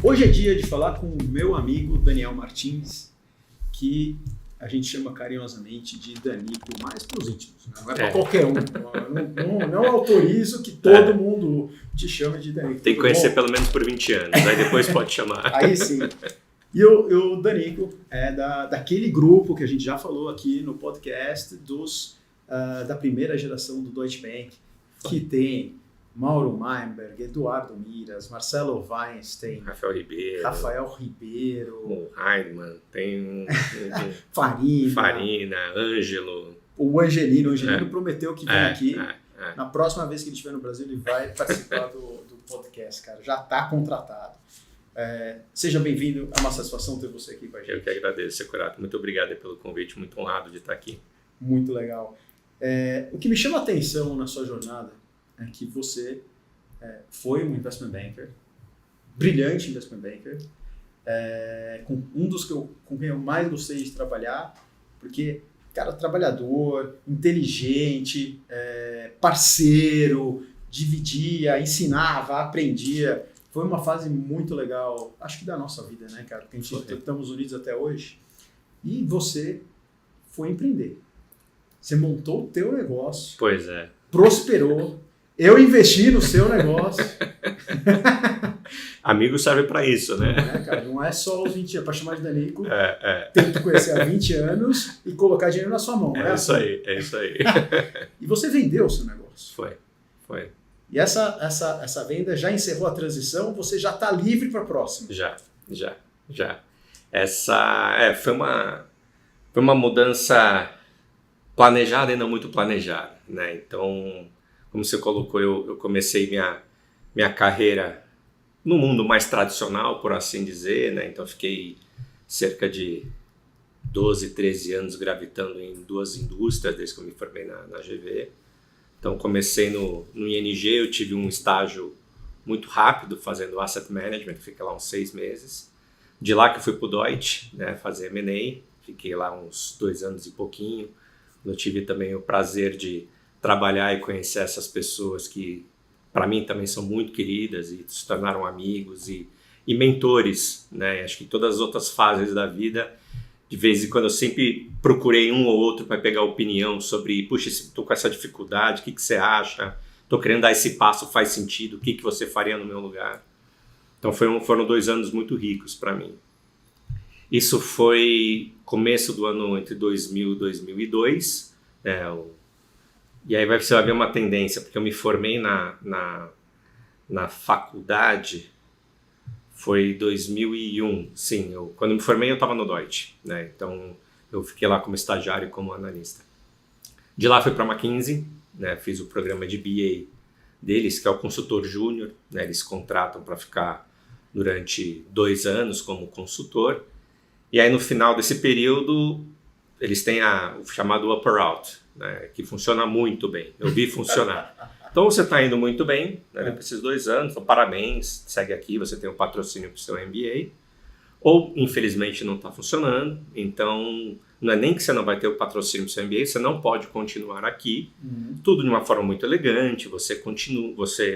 Hoje é dia de falar com o meu amigo Daniel Martins, que a gente chama carinhosamente de Danico, mais para os íntimos, né? Não é para qualquer um. Não autorizo que todo mundo te chame de Danico. Tem que conhecer pelo menos por 20 anos, aí depois pode chamar. Aí sim. E o Danico é daquele grupo que a gente já falou aqui no podcast da primeira geração do Deutsche Bank, que tem Mauro Meinberg, Eduardo Miras, Marcelo Weinstein, Rafael Ribeiro, Heinemann, tem Farina, Ângelo. O Angelino prometeu que vem aqui. Na próxima vez que ele estiver no Brasil, ele vai participar do podcast, cara. Já está contratado. Seja bem-vindo, é uma satisfação ter você aqui com a gente. Eu que agradeço, Securato. Muito obrigado pelo convite, muito honrado de estar aqui. Muito legal. O que me chama a atenção na sua jornada é que você foi um investment banker, brilhante investment banker, um dos com quem eu mais gostei de trabalhar, porque, cara, trabalhador, inteligente, parceiro, dividia, ensinava, aprendia. Foi uma fase muito legal, acho que da nossa vida, né, cara? Porque a gente estamos unidos até hoje. E você foi empreender. Você montou o teu negócio. Pois é. Prosperou. Eu investi no seu negócio. Amigo serve para isso, né? Cara, não é só os 20 anos. Para chamar de Danico, tem que conhecer há 20 anos e colocar dinheiro na sua mão. É isso aí. E você vendeu o seu negócio. Foi. E essa venda já encerrou a transição? Você já está livre para a próxima? Já. Essa foi uma mudança planejada e não muito planejada, né? Então, como você colocou, eu comecei minha carreira no mundo mais tradicional, por assim dizer, né? Então, fiquei cerca de 12, 13 anos gravitando em duas indústrias desde que eu me formei na GV. Então, comecei no ING, eu tive um estágio muito rápido fazendo asset management, fiquei lá uns 6 meses. De lá que eu fui para o Deutsche, né, fazer M&A, fiquei lá uns 2 anos e pouquinho. Eu tive também o prazer de trabalhar e conhecer essas pessoas que, para mim, também são muito queridas e se tornaram amigos e mentores, né? Acho que todas as outras fases da vida, de vez em quando eu sempre procurei um ou outro para pegar opinião sobre, puxa, estou com essa dificuldade, o que você acha? Estou querendo dar esse passo, faz sentido? O que você faria no meu lugar? Então foram 2 anos muito ricos para mim. Isso foi começo do ano entre 2000 e 2002. E aí você vai ver uma tendência, porque eu me formei na faculdade, foi 2001. Sim, quando eu me formei eu estava no Deutsche, né? Então eu fiquei lá como estagiário e como analista. De lá fui para a McKinsey, né? Fiz o programa de BA deles, que é o consultor júnior, né? Eles contratam para ficar durante 2 anos como consultor. E aí no final desse período eles têm o chamado Upper Out, né, que funciona muito bem. Eu vi funcionar. Então você está indo muito bem, né, nesses 2 anos, então parabéns, segue aqui, você tem um patrocínio para o seu MBA. Ou infelizmente não está funcionando, então não é nem que você não vai ter o patrocínio para o seu MBA, você não pode continuar aqui. Tudo de uma forma muito elegante, você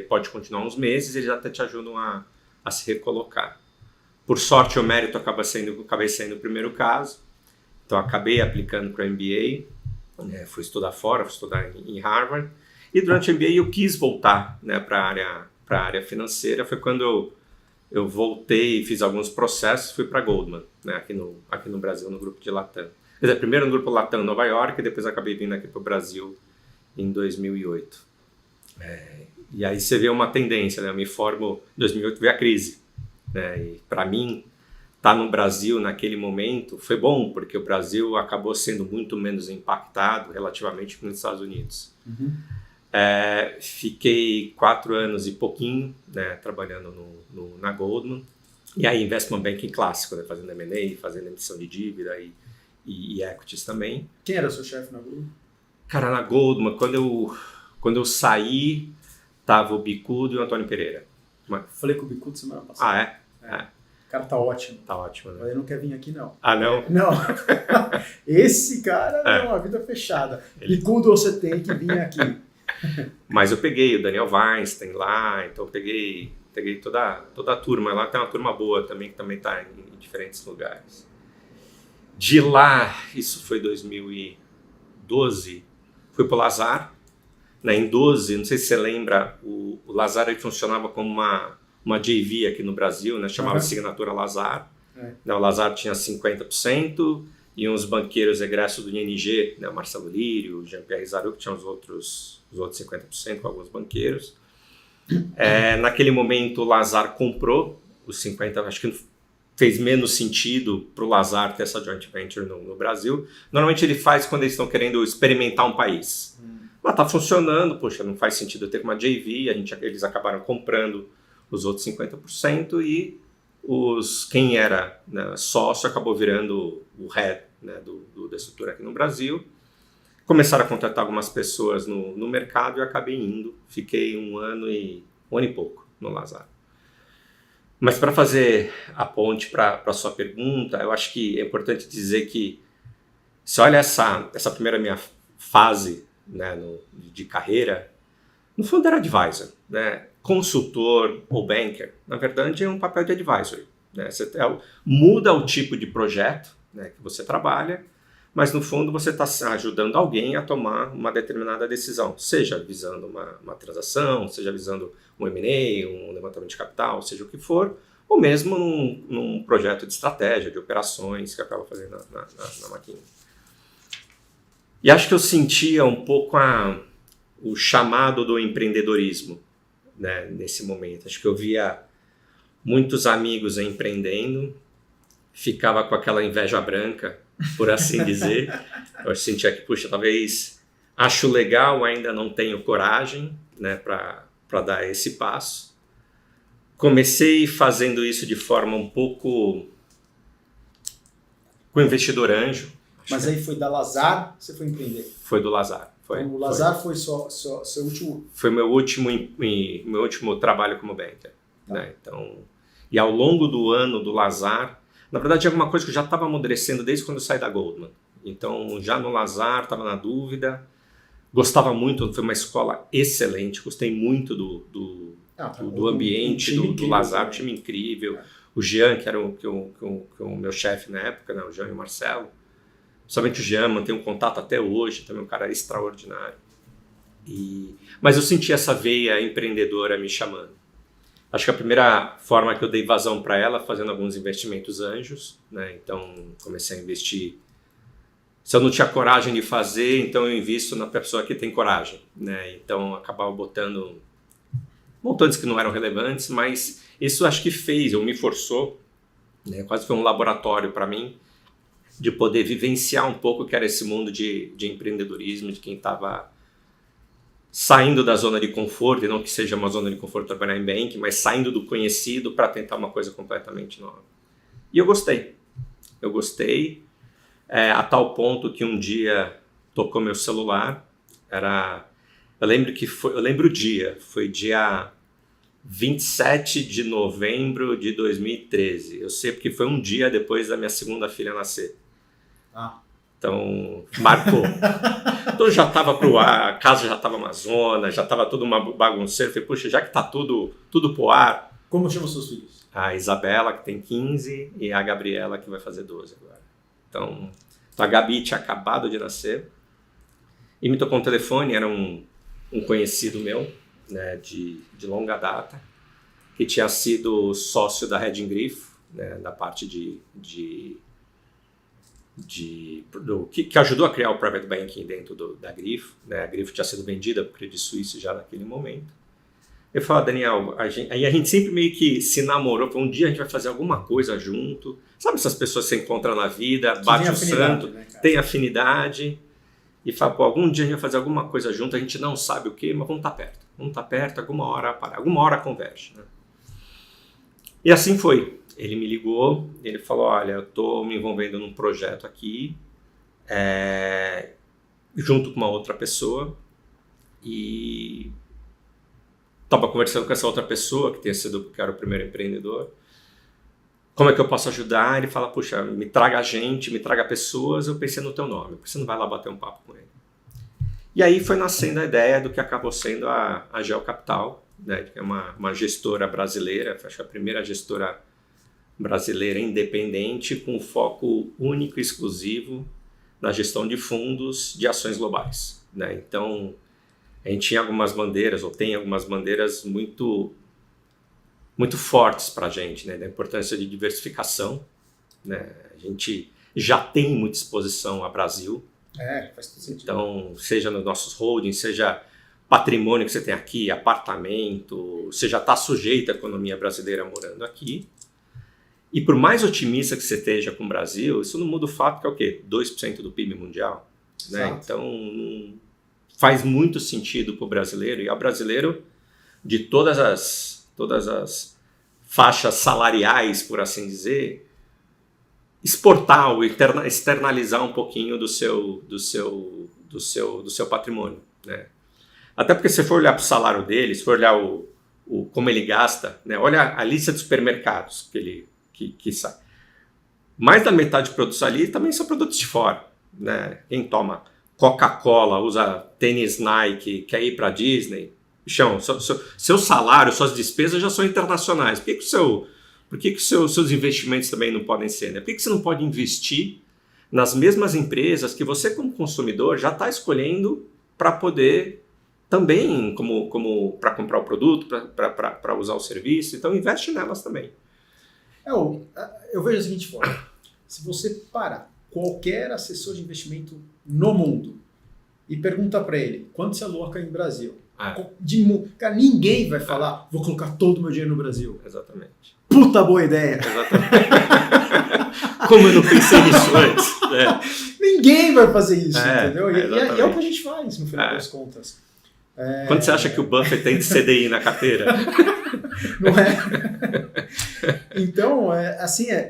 pode continuar uns meses e eles até te ajudam a se recolocar. Por sorte ou mérito, acabei sendo o primeiro caso. Então, acabei aplicando para o MBA. Fui estudar fora, fui estudar em Harvard. E durante o MBA eu quis voltar, né, para a área financeira. Foi quando eu voltei e fiz alguns processos. Fui para a Goldman, né, aqui no Brasil, no grupo de Latam. Quer dizer, primeiro no grupo Latam Nova York e depois acabei vindo aqui para o Brasil em 2008. E aí você vê uma tendência, né? Eu me formo em 2008, veio a crise. E para mim, estar no Brasil naquele momento foi bom, porque o Brasil acabou sendo muito menos impactado relativamente com os Estados Unidos. Fiquei 4 anos e pouquinho, né, trabalhando na Goldman, e aí investment banking clássico, né, fazendo M&A, fazendo emissão de dívida e equities também. Quem era seu chefe na Goldman? Cara, na Goldman, quando eu saí, tava o Bicudo e o Antônio Pereira. Falei com o Bicudo semana passada. O cara tá ótimo. Tá ótimo, né? Ele não quer vir aqui, não. Ah, não? Não. Esse cara é uma vida fechada. Bicudo, você tem que vir aqui. Mas eu peguei o Daniel Weinstein lá, então eu peguei Peguei toda a turma. Lá tem uma turma boa também, que também está em diferentes lugares. De lá, isso foi 2012, fui para o Lazar. Né, em 12, não sei se você lembra, o Lazar ele funcionava como uma JV aqui no Brasil, né, chamava Signatura Lazar. Né, o Lazar tinha 50%, e uns banqueiros egressos do ING, né, o Marcelo Lírio, o Jean-Pierre Zaru, que tinham os outros 50% com alguns banqueiros. Naquele momento o Lazar comprou os 50%, acho que fez menos sentido para o Lazar ter essa joint venture no Brasil. Normalmente ele faz quando eles estão querendo experimentar um país. Mas está funcionando, poxa, não faz sentido eu ter uma JV, eles acabaram comprando os outros 50% e quem era, né, sócio acabou virando o head, né, da estrutura aqui no Brasil. Começaram a contratar algumas pessoas no mercado e eu acabei indo. Fiquei um ano e pouco no Lazar. Mas para fazer a ponte para a sua pergunta, eu acho que é importante dizer que se olha essa primeira minha fase, né, de carreira, no fundo era advisor, né? Consultor ou banker, na verdade é um papel de advisory, né? Você muda o tipo de projeto, né, que você trabalha, mas no fundo você está ajudando alguém a tomar uma determinada decisão, seja visando uma transação, seja visando um M&A, um levantamento de capital, seja o que for, ou mesmo num projeto de estratégia, de operações que acaba fazendo na McKinsey. E acho que eu sentia um pouco o chamado do empreendedorismo, né, nesse momento. Acho que eu via muitos amigos empreendendo, ficava com aquela inveja branca, por assim dizer. Eu sentia que, puxa, talvez acho legal, ainda não tenho coragem, né, para dar esse passo. Comecei fazendo isso de forma um pouco com investidor anjo. Mas aí foi da Lazar, você foi empreender? Foi do Lazar. O Lazar foi seu último... Foi meu último trabalho como banker. Né? Então, e ao longo do ano do Lazar, na verdade é alguma coisa que eu já estava amadurecendo desde quando eu saí da Goldman. Então, já no Lazar, estava na dúvida, gostava muito, foi uma escola excelente, gostei muito do ambiente do Lazar, um time incrível. O Jean, que era o meu chefe na época, né? O Jean e o Marcelo. Somente o Jean, mantenho um contato até hoje, também um cara extraordinário. Mas eu senti essa veia empreendedora me chamando. Acho que a primeira forma que eu dei vazão para ela, fazendo alguns investimentos anjos, né? Então comecei a investir. Se eu não tinha coragem de fazer, então eu invisto na pessoa que tem coragem, né? Então acabava botando montantes que não eram relevantes, mas isso acho que me forçou, né? Quase foi um laboratório para mim, de poder vivenciar um pouco o que era esse mundo de empreendedorismo, de quem estava saindo da zona de conforto, e não que seja uma zona de conforto trabalhar em banking, mas saindo do conhecido para tentar uma coisa completamente nova. E eu gostei, a tal ponto que um dia tocou meu celular, eu lembro o dia, foi dia 27 de novembro de 2013, eu sei porque foi um dia depois da minha segunda filha nascer. Então, marcou. Então já estava pro ar, a casa já estava uma zona, já estava tudo uma bagunceira. Eu falei, puxa, já que está tudo pro ar. Como chamam seus filhos? A Isabela, que tem 15, e a Gabriela, que vai fazer 12 agora. Então a Gabi tinha acabado de nascer. E me tocou um telefone, era um conhecido meu, né, de longa data, que tinha sido sócio da Reding Grifo, né, da parte que ajudou a criar o Private Banking dentro da Grifo, né? A Grifo tinha sido vendida para o Credit Suisse já naquele momento. Eu falei, Daniel, a gente sempre meio que se namorou, um dia a gente vai fazer alguma coisa junto. Sabe essas pessoas que você encontra na vida, bate o santo, né, tem afinidade, e fala, algum dia a gente vai fazer alguma coisa junto, a gente não sabe o que, mas vamos estar perto, alguma hora converge. Né? E assim foi. Ele me ligou, ele falou, olha, eu estou me envolvendo num projeto aqui, junto com uma outra pessoa, e estava conversando com essa outra pessoa, que era o primeiro empreendedor, como é que eu posso ajudar? Ele fala, puxa, me traga gente, me traga pessoas, eu pensei no teu nome, você não vai lá bater um papo com ele. E aí foi nascendo a ideia do que acabou sendo a Geo Capital, né, que é uma gestora brasileira, acho que a primeira gestora brasileira independente com foco único e exclusivo na gestão de fundos de ações globais, né? Então, a gente tinha algumas bandeiras, ou tem algumas bandeiras muito fortes para a gente, né? Da importância de diversificação, né? A gente já tem muita exposição ao Brasil. Faz todo sentido. Então, seja nos nossos holdings, seja patrimônio que você tem aqui, apartamento, você já está sujeito à economia brasileira morando aqui. E por mais otimista que você esteja com o Brasil, isso não muda o fato que é o quê? 2% do PIB mundial. Né? Então, faz muito sentido para o brasileiro, e ao brasileiro de todas as faixas salariais, por assim dizer, exportar ou externalizar um pouquinho do seu patrimônio. Né? Até porque se você for olhar para o salário dele, se for olhar como ele gasta, né? Olha a lista de supermercados que sai. Mais da metade de produtos ali também são produtos de fora. Né? Quem toma Coca-Cola, usa tênis Nike, quer ir para a Disney, seu salário, suas despesas já são internacionais. Por que seus investimentos também não podem ser? Né? Por que você não pode investir nas mesmas empresas que você, como consumidor, já está escolhendo para poder também, para comprar o produto, para usar o serviço? Então, investe nelas também. Eu vejo da seguinte forma: se você parar qualquer assessor de investimento no mundo e pergunta para ele quanto você aloca em Brasil, cara, ninguém vai falar, vou colocar todo o meu dinheiro no Brasil. Exatamente. Puta boa ideia! Exatamente. Como eu não pensei nisso antes. Né? Ninguém vai fazer isso, entendeu? E é o que a gente faz, no final das contas. Quando você acha que o Buffett tem de CDI na carteira? Não é? Então,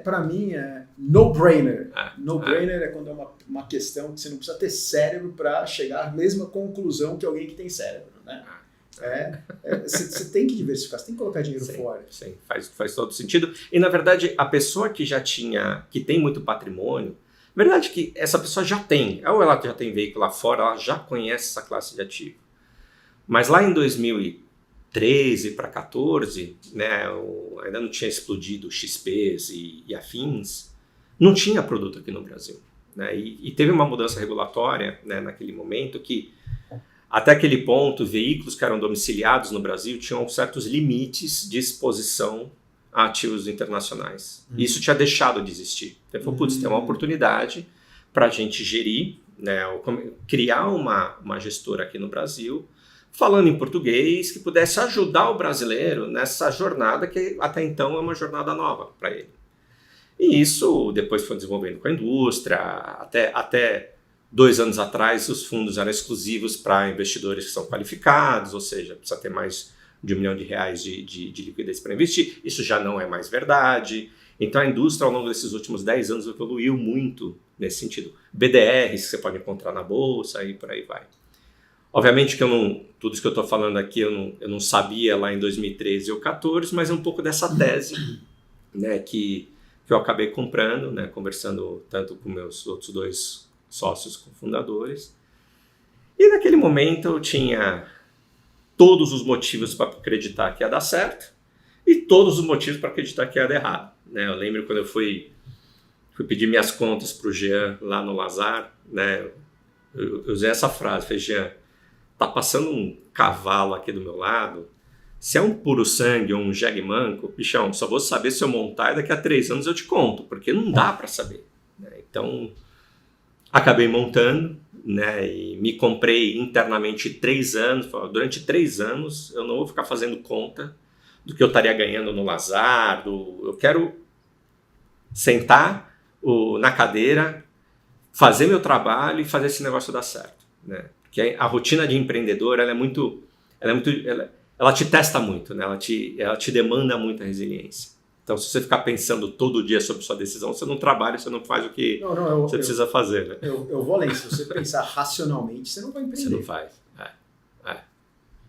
para mim, é no-brainer. No-brainer é quando é uma questão que você não precisa ter cérebro para chegar à mesma conclusão que alguém que tem cérebro, né? Você tem que diversificar, você tem que colocar dinheiro fora. Sim, faz todo sentido. E, na verdade, a pessoa que tem muito patrimônio, verdade que essa pessoa já tem, ou ela já tem veículo lá fora, ela já conhece essa classe de ativo. Mas lá em 2013 para 2014, né, ainda não tinha explodido XPs e afins, não tinha produto aqui no Brasil. Né, e teve uma mudança regulatória, né, naquele momento que, até aquele ponto, veículos que eram domiciliados no Brasil tinham certos limites de exposição a ativos internacionais. Isso tinha deixado de existir. Então, falou, tem uma oportunidade para a gente gerir, né, criar uma gestora aqui no Brasil, falando em português, que pudesse ajudar o brasileiro nessa jornada que até então é uma jornada nova para ele. E isso depois foi desenvolvendo com a indústria. Até 2 anos atrás, os fundos eram exclusivos para investidores que são qualificados, ou seja, precisa ter mais de R$1 milhão de liquidez para investir. Isso já não é mais verdade. Então a indústria, ao longo desses últimos 10 anos, evoluiu muito nesse sentido. BDRs que você pode encontrar na bolsa e por aí vai. Obviamente que tudo isso que eu estou falando aqui eu não sabia lá em 2013 ou 2014, mas é um pouco dessa tese, né, que eu acabei comprando, né, conversando tanto com meus outros 2 sócios cofundadores. E naquele momento eu tinha todos os motivos para acreditar que ia dar certo e todos os motivos para acreditar que ia dar errado. Né? Eu lembro quando eu fui pedir minhas contas para o Jean lá no Lazar, né, eu usei essa frase, falei, Jean, tá passando um cavalo aqui do meu lado, se é um puro sangue ou um jegue manco, bichão, só vou saber se eu montar e daqui a 3 anos eu te conto, porque não dá para saber. Né? Então, acabei montando, né, e me comprei internamente 3 anos, durante 3 anos eu não vou ficar fazendo conta do que eu estaria ganhando no Lazar, eu quero sentar na cadeira, fazer meu trabalho e fazer esse negócio dar certo. Né? Porque a rotina de empreendedor ela te testa muito, né? ela te demanda muita resiliência. Então, se você ficar pensando todo dia sobre sua decisão, você não trabalha, você não faz o que você precisa fazer. Né? Eu vou além. Se você pensar racionalmente, você não vai empreender. Você não faz.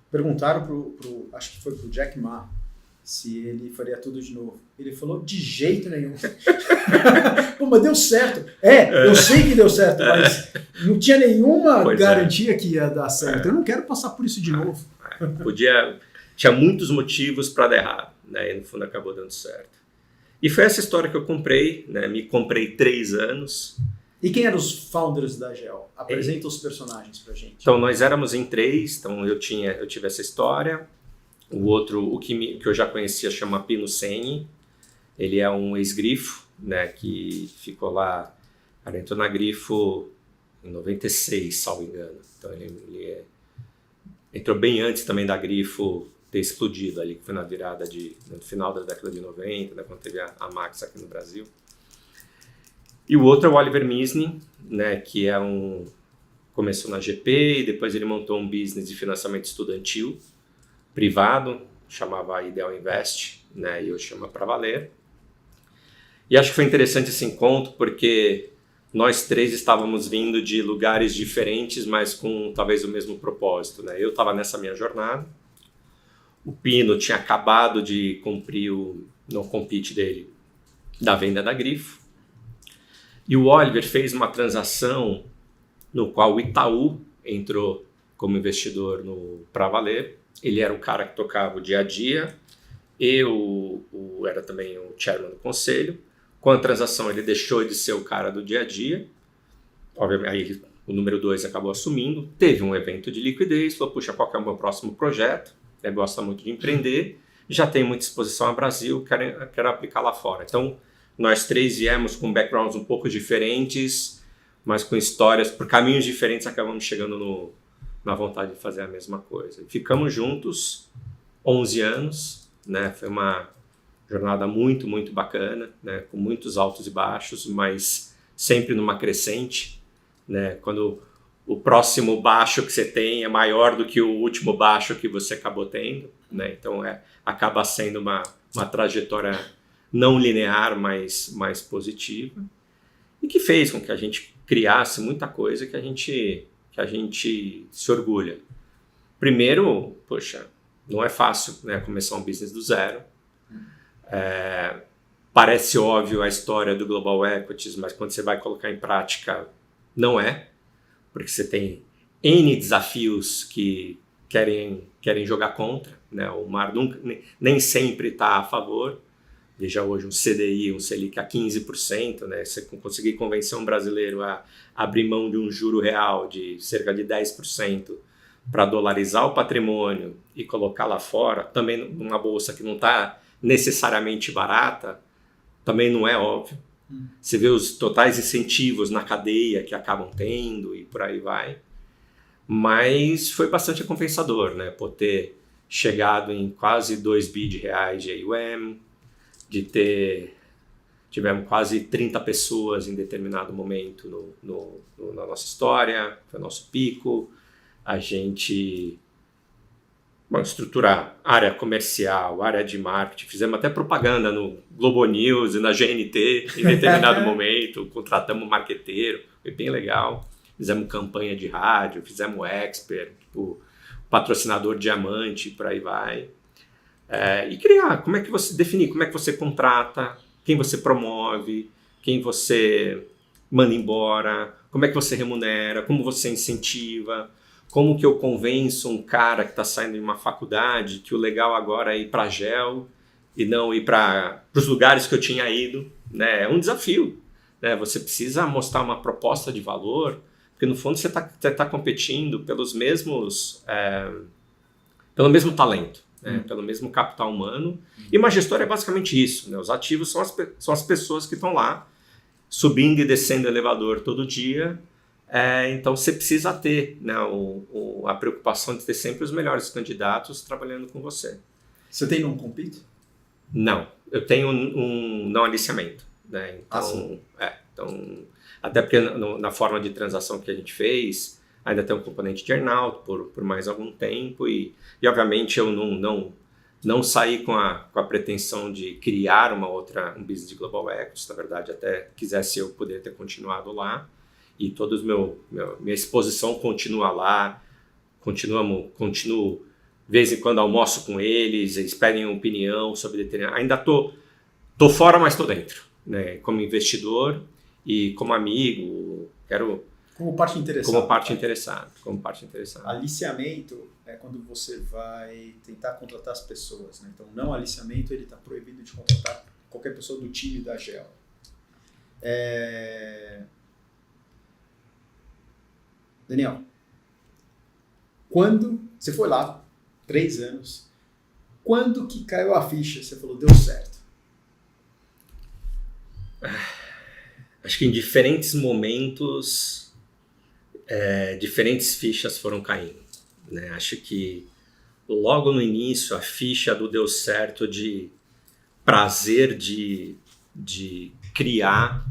Perguntaram acho que foi pro Jack Ma, se ele faria tudo de novo. Ele falou, de jeito nenhum. Pô, mas deu certo. Eu sei que deu certo, mas não tinha nenhuma garantia que ia dar certo. Eu não quero passar por isso de novo. tinha muitos motivos para dar errado, né? E no fundo acabou dando certo. E foi essa história que eu comprei, né? Me comprei 3 anos. E quem eram os founders da Gel? Apresenta os personagens pra gente. Então, nós éramos em 3, então eu tive essa história. O outro, que eu já conhecia, chama Pino Seni. Ele é um ex-Grifo, né, que ficou lá, cara, entrou na Grifo em 96, salvo engano. Então, ele entrou bem antes também da Grifo ter explodido ali, que foi no final da década de 90, né, quando teve a Max aqui no Brasil. E o outro é o Oliver Misny, né, que começou na GP e depois ele montou um business de financiamento estudantil privado, chamava Ideal Invest, né, e hoje chama Pra Valer. E acho que foi interessante esse encontro porque nós 3 estávamos vindo de lugares diferentes, mas com talvez o mesmo propósito, né? Eu estava nessa minha jornada, o Pino tinha acabado de cumprir o non-compete dele da venda da Grifo, e o Oliver fez uma transação no qual o Itaú entrou como investidor no Pra Valer. Ele era o cara que tocava o dia a dia, era também o chairman do conselho. Com a transação ele deixou de ser o cara do dia a dia, obviamente aí o número 2 acabou assumindo, teve um evento de liquidez, falou, puxa, qual que é o meu próximo projeto? Ele gosta muito de empreender, já tem muita exposição ao Brasil, quero aplicar lá fora. Então, nós 3 viemos com backgrounds um pouco diferentes, mas com histórias, por caminhos diferentes, acabamos chegando na vontade de fazer a mesma coisa. Ficamos juntos 11 anos, né? Foi uma jornada muito, muito bacana, né? Com muitos altos e baixos, mas sempre numa crescente, né? Quando o próximo baixo que você tem é maior do que o último baixo que você acabou tendo, né? Então acaba sendo uma trajetória não linear, mas mais positiva, e que fez com que a gente criasse muita coisa que a gente se orgulha. Primeiro, poxa, não é fácil, né, começar um business do zero. Parece óbvio a história do Global Equities, mas quando você vai colocar em prática, não é, porque você tem N desafios que querem jogar contra, né? O mar nem sempre está a favor. Veja hoje um CDI, um Selic a 15%, né? Você conseguir convencer um brasileiro a abrir mão de um juro real de cerca de 10% para dolarizar o patrimônio e colocar lá fora, também numa bolsa que não está necessariamente barata, também não é óbvio. Você vê os totais incentivos na cadeia que acabam tendo e por aí vai. Mas foi bastante compensador, né? Por ter chegado em quase 2 bi de reais de AUM, tivemos quase 30 pessoas em determinado momento na nossa história, foi o nosso pico. A gente estruturar área comercial, área de marketing, fizemos até propaganda no Globo News e na GNT em determinado momento, contratamos um marqueteiro, foi bem legal. Fizemos campanha de rádio, fizemos expert, patrocinador diamante, por aí vai. E criar, como é que você definir, como é que você contrata, quem você promove, quem você manda embora, como é que você remunera, como você incentiva, como que eu convenço um cara que está saindo de uma faculdade que o legal agora é ir para a Gel e não ir para os lugares que eu tinha ido, né? É um desafio, né? Você precisa mostrar uma proposta de valor, porque no fundo você tá competindo pelo mesmo talento, né? Pelo mesmo capital humano. E uma gestora é basicamente isso, né? Os ativos são as pessoas que estão lá subindo e descendo o elevador todo dia. Então você precisa ter, né, a preocupação de ter sempre os melhores candidatos trabalhando com você. Você tem non-compete? Não, eu tenho um não aliciamento, né? Então, então, até porque na forma de transação que a gente fez, ainda tem um componente de earn-out por mais algum tempo e obviamente eu não saí com a pretensão de criar um business de Global Equities. Na verdade, até quisesse eu poder ter continuado lá. E minha exposição continua lá, continuo, de vez em quando almoço com eles pedem opinião sobre determinado. Ainda tô fora, mas tô dentro, né? Como investidor e como amigo, quero Como parte interessada. Como parte interessada. Aliciamento é quando você vai tentar contratar as pessoas, né? Então, não aliciamento, ele está proibido de contratar qualquer pessoa do time da GEL. Daniel, quando você foi lá, 3 anos, quando que caiu a ficha? Você falou, deu certo. Acho que em diferentes momentos, diferentes fichas foram caindo, né? Acho que logo no início, a ficha do deu certo de prazer de criar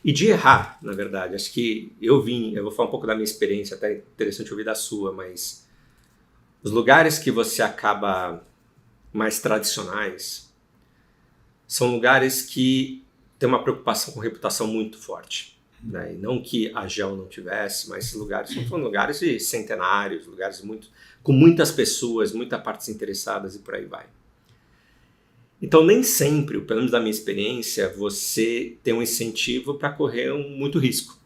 e de errar, na verdade. Acho que eu vou falar um pouco da minha experiência, até interessante ouvir da sua, mas os lugares que você acaba mais tradicionais são lugares que têm uma preocupação com reputação muito forte, né? E não que a GEL não tivesse, mas esses lugares são lugares de centenários, lugares com muitas pessoas, muitas partes interessadas e por aí vai. Então, nem sempre, pelo menos da minha experiência, você tem um incentivo para correr muito risco,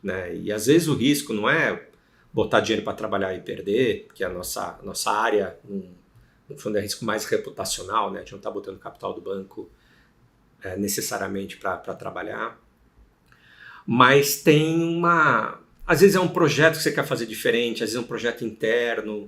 né? E às vezes o risco não é botar dinheiro para trabalhar e perder, porque a nossa área, no fundo, é risco mais reputacional, né? A gente não está botando capital do banco necessariamente para trabalhar. Mas tem às vezes é um projeto que você quer fazer diferente, às vezes é um projeto interno.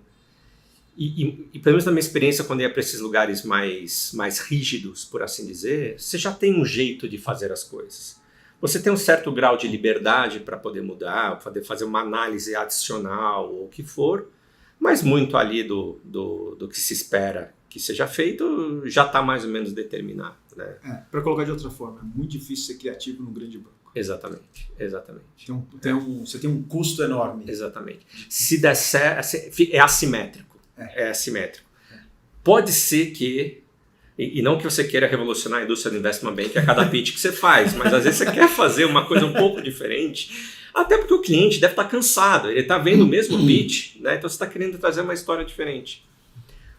E pelo menos na minha experiência, quando ia para esses lugares mais rígidos, por assim dizer, você já tem um jeito de fazer as coisas. Você tem um certo grau de liberdade para poder mudar, poder fazer uma análise adicional ou o que for, mas muito ali do que se espera que seja feito já está mais ou menos determinado, né? Para colocar de outra forma, é muito difícil ser criativo num grande banco. Exatamente. Você tem um custo enorme. Exatamente. Se der certo, é assimétrico. É assimétrico. Pode ser que, e não que você queira revolucionar a indústria do investment bank a cada pitch que você faz, mas às vezes você quer fazer uma coisa um pouco diferente, até porque o cliente deve estar cansado, ele está vendo o mesmo pitch, né? Então você está querendo trazer uma história diferente.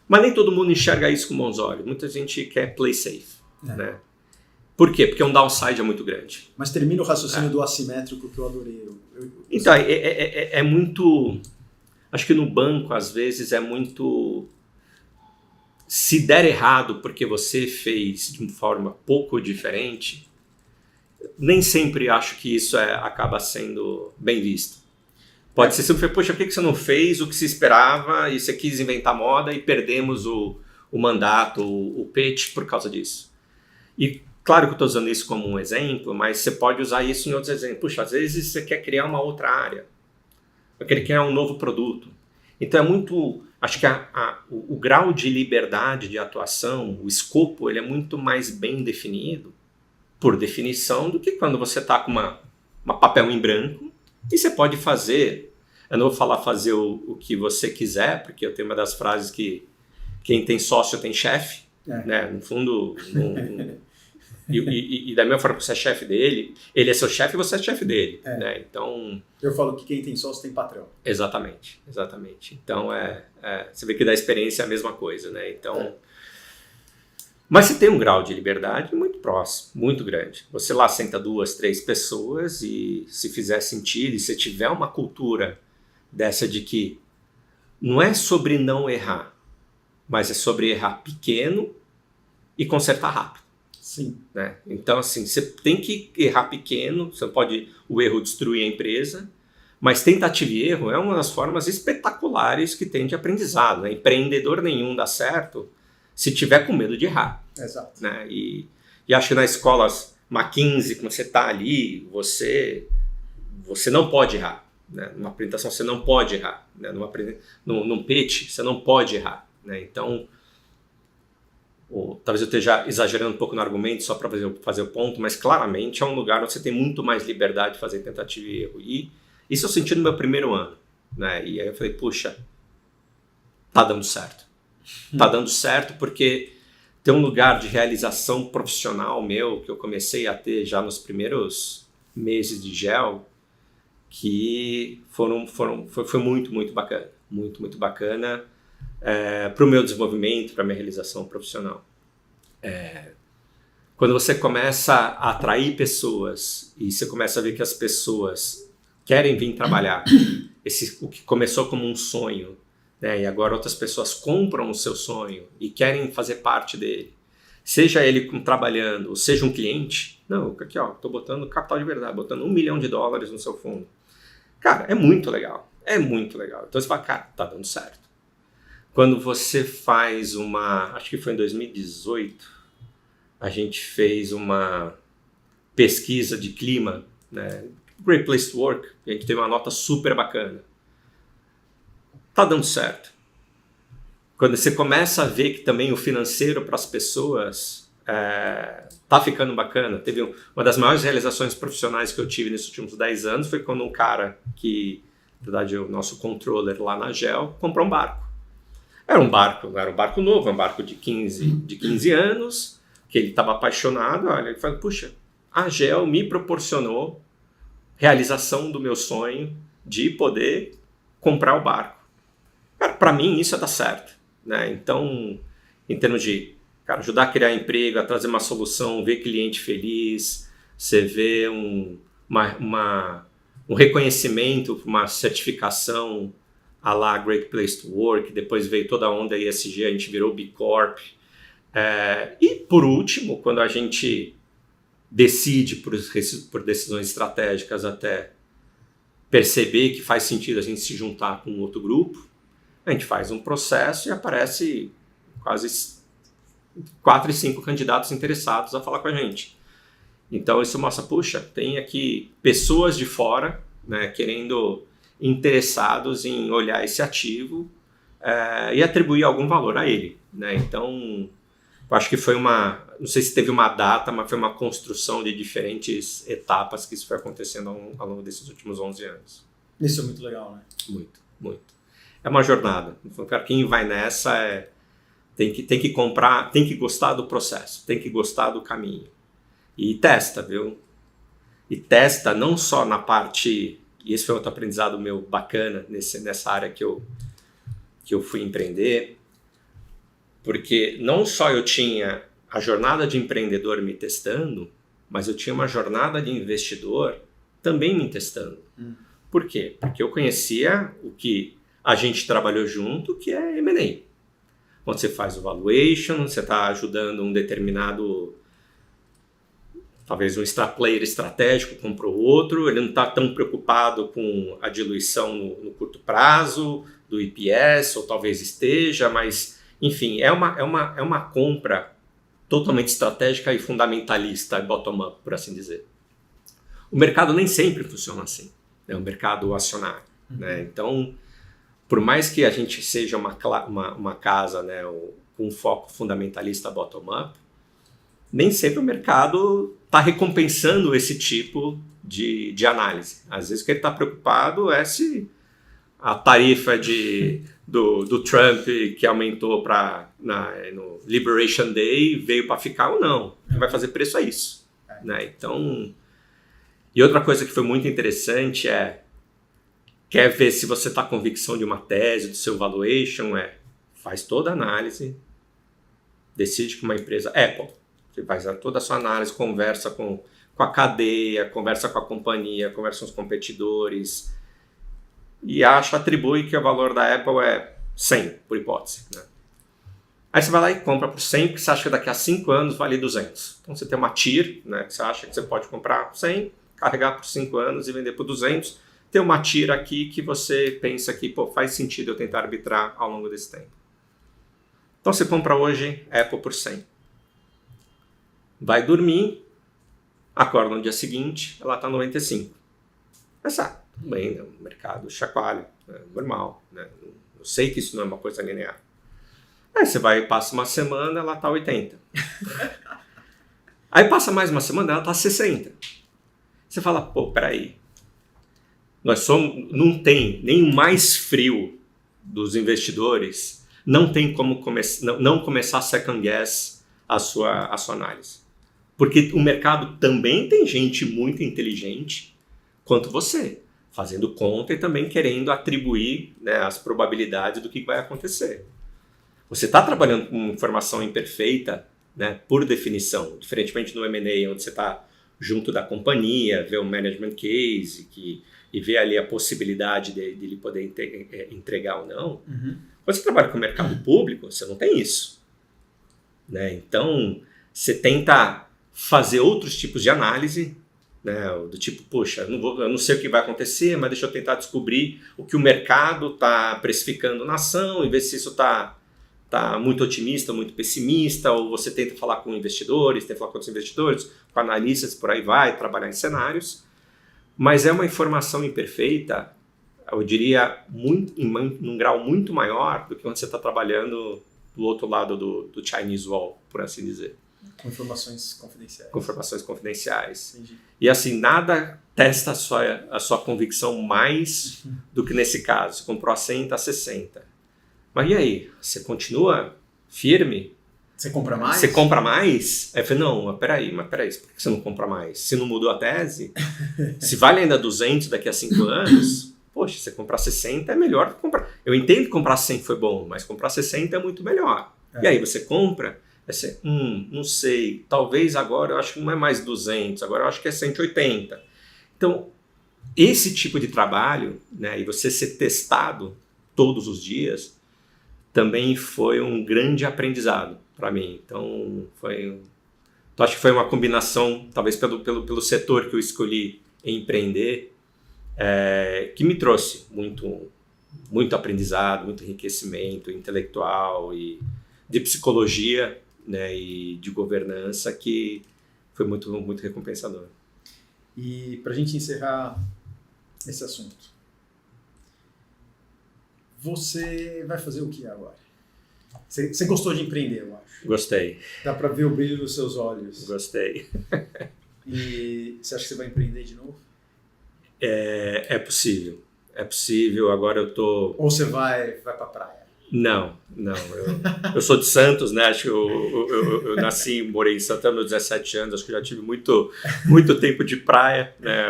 Mas nem todo mundo enxerga isso com bons olhos. Muita gente quer play safe, né? Por quê? Porque um downside é muito grande. Mas termina o raciocínio do assimétrico que eu adorei. Então, é muito... Acho que no banco, às vezes, é muito... Se der errado porque você fez de uma forma pouco diferente, nem sempre acho que isso acaba sendo bem visto. Pode ser sempre, poxa, por que você não fez o que se esperava e você quis inventar moda e perdemos o mandato, o pitch por causa disso. E claro que eu estou usando isso como um exemplo, mas você pode usar isso em outros exemplos. Puxa, às vezes você quer criar uma outra área. Eu quero criar um novo produto. Então é muito... Acho que o grau de liberdade de atuação, o escopo, ele é muito mais bem definido, por definição, do que quando você está com uma papel em branco e você pode fazer... Eu não vou falar fazer o que você quiser, porque eu tenho uma das frases que quem tem sócio tem chefe, né? No fundo... E da mesma forma que você é chefe dele, ele é seu chefe e você é chefe dele, né? Então... Eu falo que quem tem sócio tem patrão. Exatamente. Então, você vê que da experiência é a mesma coisa, né? Então... Mas você tem um grau de liberdade muito próximo, muito grande. Você lá senta 2, 3 pessoas e se fizer sentido, e se tiver uma cultura dessa de que não é sobre não errar, mas é sobre errar pequeno e consertar rápido. Sim. Né? Então, assim, você tem que errar pequeno, você não pode o erro destruir a empresa, mas tentativa e erro é uma das formas espetaculares que tem de aprendizado. Né? Empreendedor nenhum dá certo se tiver com medo de errar. Exato. Né? E acho que nas escolas McKinsey, quando você está ali, você não pode errar. Né? Numa apresentação você não pode errar. Né? Num pitch você não pode errar. Né? Então... talvez eu esteja exagerando um pouco no argumento só para fazer o ponto, mas claramente é um lugar onde você tem muito mais liberdade de fazer tentativa e erro. E isso eu senti no meu primeiro ano. Né? E aí eu falei, puxa, tá dando certo. Tá dando certo porque tem um lugar de realização profissional meu que eu comecei a ter já nos primeiros meses de GEL que foi muito, muito bacana. Muito, muito bacana. Para o meu desenvolvimento, para a minha realização profissional. Quando você começa a atrair pessoas e você começa a ver que as pessoas querem vir trabalhar. O que começou como um sonho, né? E agora outras pessoas compram o seu sonho e querem fazer parte dele. Seja ele trabalhando, seja um cliente. Não, aqui ó, tô botando capital de verdade, botando $1 milhão no seu fundo. Cara, é muito legal. É muito legal. Então você fala, cara, tá dando certo. Quando você faz acho que foi em 2018, a gente fez uma pesquisa de clima, né? Great Place to Work, a gente teve uma nota super bacana. Tá dando certo. Quando você começa a ver que também o financeiro para as pessoas tá ficando bacana. Teve uma das maiores realizações profissionais que eu tive nesses últimos 10 anos foi quando um cara que, na verdade, é o nosso controller lá na GEL, comprou um barco. Era um barco novo, um barco de 15 anos, que ele estava apaixonado. Olha, ele falou, puxa, a GEL me proporcionou realização do meu sonho de poder comprar o barco. Cara, para mim isso é dar certo, né? Então, em termos de ajudar a criar emprego, a trazer uma solução, ver cliente feliz, você vê um reconhecimento, uma certificação a lá Great Place to Work, depois veio toda a onda ESG, a gente virou B Corp. E por último, quando a gente decide por decisões estratégicas até perceber que faz sentido a gente se juntar com outro grupo, a gente faz um processo e aparece quase 4 e 5 candidatos interessados a falar com a gente. Então isso mostra, puxa, tem aqui pessoas de fora, né, interessados em olhar esse ativo e atribuir algum valor a ele, né? Então, eu acho que foi não sei se teve uma data, mas foi uma construção de diferentes etapas que isso foi acontecendo ao longo desses últimos 11 anos. Isso é muito legal, né? Muito, muito. É uma jornada. Cara, quem vai nessa tem que comprar, tem que gostar do processo, tem que gostar do caminho. E testa, viu? E testa não só na parte, e esse foi outro aprendizado meu bacana nessa área que eu fui empreender, porque não só eu tinha a jornada de empreendedor me testando, mas eu tinha uma jornada de investidor também me testando. Por quê? Porque eu conhecia o que a gente trabalhou junto, que é M&A. Quando você faz o valuation, você está ajudando um determinado, talvez um player estratégico comprou outro, ele não está tão preocupado com a diluição no curto prazo do EPS, ou talvez esteja, mas, enfim, é uma compra totalmente estratégica e fundamentalista, bottom-up, por assim dizer. O mercado nem sempre funciona assim, é um mercado acionário, né? Então, por mais que a gente seja uma casa, né, com um foco fundamentalista bottom-up, nem sempre o mercado está recompensando esse tipo de análise. Às vezes o que ele está preocupado é se a tarifa do Trump que aumentou no Liberation Day veio para ficar ou não. Quem vai fazer preço é isso, né? Então, e outra coisa que foi muito interessante quer ver se você está com convicção de uma tese, do seu valuation, faz toda a análise, decide que uma empresa, Apple, você faz toda a sua análise, conversa com a cadeia, conversa com a companhia, conversa com os competidores e atribui que o valor da Apple é 100, por hipótese, né? Aí você vai lá e compra por 100, porque você acha que daqui a 5 anos vale 200. Então você tem uma TIR, né, que você acha que você pode comprar por 100, carregar por 5 anos e vender por 200. Tem uma TIR aqui que você pensa que faz sentido eu tentar arbitrar ao longo desse tempo. Então você compra hoje Apple por 100. Vai dormir, acorda no dia seguinte, ela está 95. Mas tudo bem, né? O mercado chacoalha, né? Normal, né? Eu sei que isso não é uma coisa linear. Aí você passa uma semana, ela está 80. Aí passa mais uma semana, ela está 60. Você fala, peraí. Não tem nem o mais frio dos investidores, não tem como não começar a second guess a sua análise. Porque o mercado também tem gente muito inteligente quanto você, fazendo conta e também querendo atribuir, né, as probabilidades do que vai acontecer. Você está trabalhando com informação imperfeita, né, por definição, diferentemente no M&A, onde você está junto da companhia, vê o management case, que e ver ali a possibilidade de ele poder entregar ou não. Quando você trabalha com o mercado público, você não tem isso, né? Então, você tenta fazer outros tipos de análise, né? Do tipo, poxa, eu não sei o que vai acontecer, mas deixa eu tentar descobrir o que o mercado está precificando na ação e ver se isso está muito otimista, muito pessimista, ou você tenta falar com investidores, tenta falar com outros investidores, com analistas, por aí vai, trabalhar em cenários. Mas é uma informação imperfeita, eu diria, num grau muito maior do que quando você está trabalhando do outro lado do Chinese Wall, por assim dizer. Com informações confidenciais. Com informações confidenciais. Entendi. E assim, nada testa a sua convicção mais do que nesse caso. Você comprou a 100, está a 60. Mas e aí? Você continua firme? Você compra mais? Você compra mais? Aí eu falei, não, mas peraí, por que você não compra mais? Se não mudou a tese? Se vale ainda 200 daqui a 5 anos, poxa, você comprar 60 é melhor que comprar. Eu entendo que comprar 100 foi bom, mas comprar 60 é muito melhor. E aí você compra, aí você, não sei, talvez agora eu acho que não é mais 200, agora eu acho que é 180. Então, esse tipo de trabalho, né, e você ser testado todos os dias, também foi um grande aprendizado para mim. Então, acho que foi uma combinação, talvez pelo setor que eu escolhi empreender, que me trouxe muito aprendizado, muito enriquecimento intelectual e de psicologia, né, e de governança, que foi muito, muito recompensador. E para a gente encerrar esse assunto, você vai fazer o que agora? Você gostou de empreender, eu acho. Gostei. Dá para ver o brilho nos seus olhos. Gostei. E você acha que você vai empreender de novo? É possível. É possível. Agora eu tô... Ou você vai para a praia? Não. Eu sou de Santos, né? Acho que eu nasci e morei em Santana aos 17 anos. Acho que já tive muito tempo de praia, né?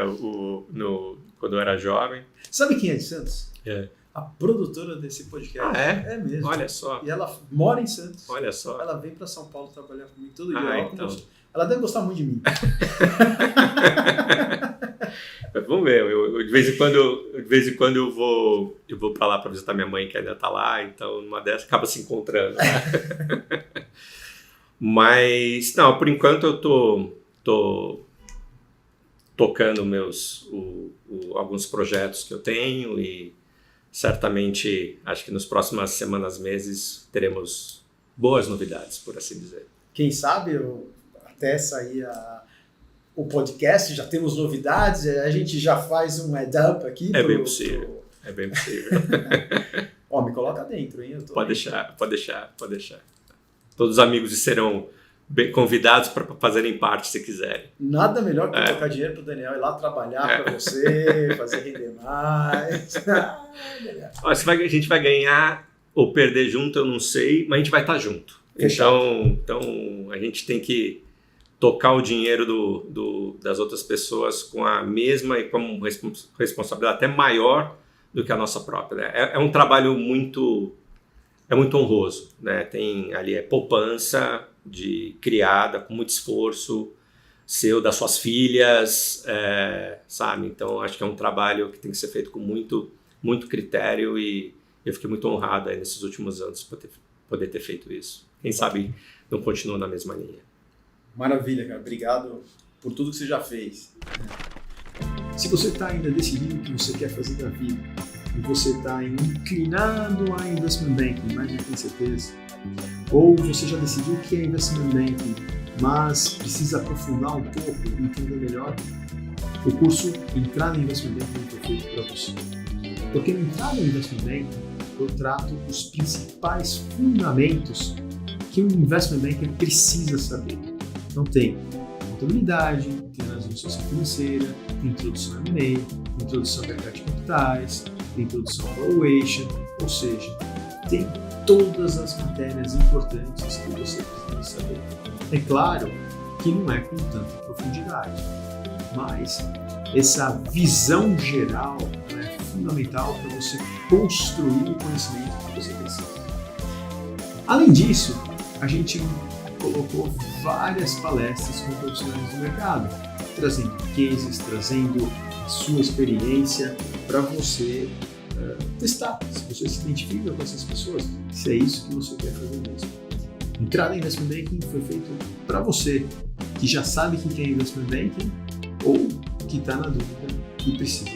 Quando eu era jovem. Sabe quem é de Santos? É. A produtora desse podcast. Ah, é? É mesmo. Olha só. E ela mora em Santos. Olha só. Ela vem para São Paulo trabalhar comigo todo dia. Então. Ela deve gostar muito de mim. Vamos ver. De vez em quando eu vou para lá para visitar minha mãe, que ainda está lá. Então, numa dessas, acaba se encontrando. Mas, não, por enquanto eu tô tocando alguns projetos que eu tenho e certamente, acho que nas próximas semanas, meses, teremos boas novidades, por assim dizer. Quem sabe, até sair o podcast, já temos novidades, a gente já faz um head-up aqui. É bem possível. Ó, me coloca dentro, hein? Pode deixar. Todos os amigos serão bem convidados para fazerem parte, se quiserem. Nada melhor que colocar dinheiro para o Daniel ir lá trabalhar para você, fazer render mais. Ó, se a gente vai ganhar ou perder junto, eu não sei, mas a gente vai estar junto. Então a gente tem que tocar o dinheiro das outras pessoas com a mesma e com responsabilidade até maior do que a nossa própria. Né? É um trabalho muito honroso, né? Tem ali poupança criada com muito esforço seu, das suas filhas, sabe? Então acho que é um trabalho que tem que ser feito com muito, muito critério e eu fiquei muito honrado aí nesses últimos anos por poder ter feito isso. Quem sabe não continua na mesma linha. Maravilha, cara. Obrigado por tudo que você já fez. Se você está ainda decidindo o que você quer fazer da vida e você está inclinado a investment banking, mas não tem certeza, ou você já decidiu o que é investment banking, mas precisa aprofundar um pouco e entender melhor, o curso Entrada em Investment Banking é perfeito para você. Porque no Entrada em Investment Banking eu trato os principais fundamentos que um investment banker precisa saber. Então tem contabilidade, tem análise de associação financeira, tem introdução a M&A, introdução ao mercado de capitais, tem introdução ao valuation, ou seja, tem todas as matérias importantes que você precisa saber. É claro que não é com tanta profundidade, mas essa visão geral é fundamental para você construir o conhecimento que você precisa. Além disso, a gente colocou várias palestras com profissionais do mercado. trazendo cases, trazendo a sua experiência para você testar se você se identifica com essas pessoas, se é isso que você quer fazer mesmo. Entrada em Investment Banking foi feito para você que já sabe o que é Investment Banking ou que está na dúvida e precisa